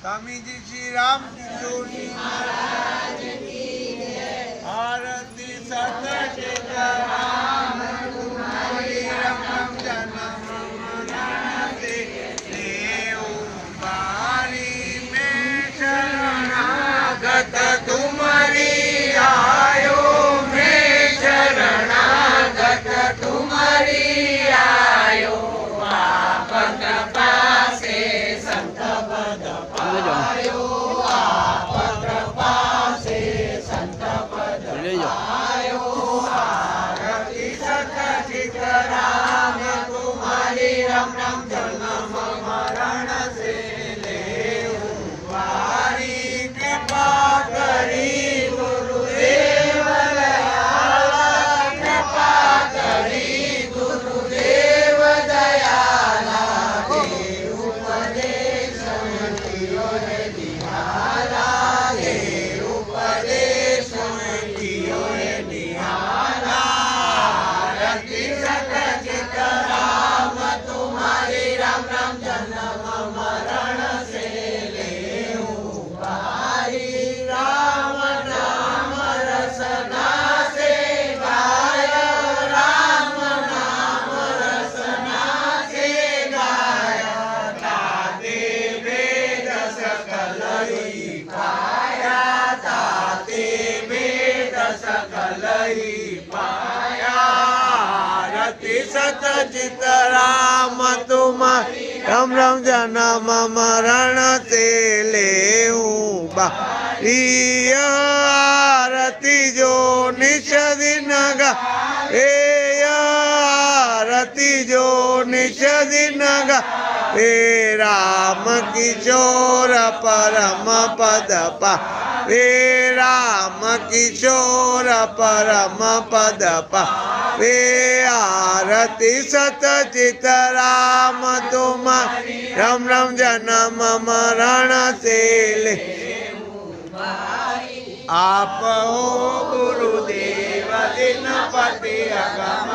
स्वामी जी श्री राम किशोरी आरती सतचितराम तुम्हारी राम राम जन्म मरण से देव बारी में शरणागत तुम्हारी आयो में शरणागत तुम्हारी आयो आप कृपा से संत पद पायो आप कृपा से संत पद पायो आरती सतचितराम तुम्हारी राम राम जन्म मरण से लेऊ बारी कृपा करी गुरुदेव दयाला कृपा करी गुरुदेव दयाला दे उपदेश कियो रे निहारा दे उपदेश कियो रे निहारा आरती सतचितराम तुम्हारी राम राम जन्म मरण से लेऊ बारी राम नाम रसना से गाय राम नाम रसना से गाय ताते वेद सकल ही पाया ताते वेद सकल ही पाया आरती सतचितराम तुम्हारी राम राम जन्म मरण से लेऊ बारी आरती जो निश दिन गे आरती जो निश दिन गे राम किशोर परम पद पा रे राम किशोर परम पद पा रे आरती सतचितराम तुम्हारी राम राम जन्म मरण से ले आप हो गुरुदेव दिन पति अगम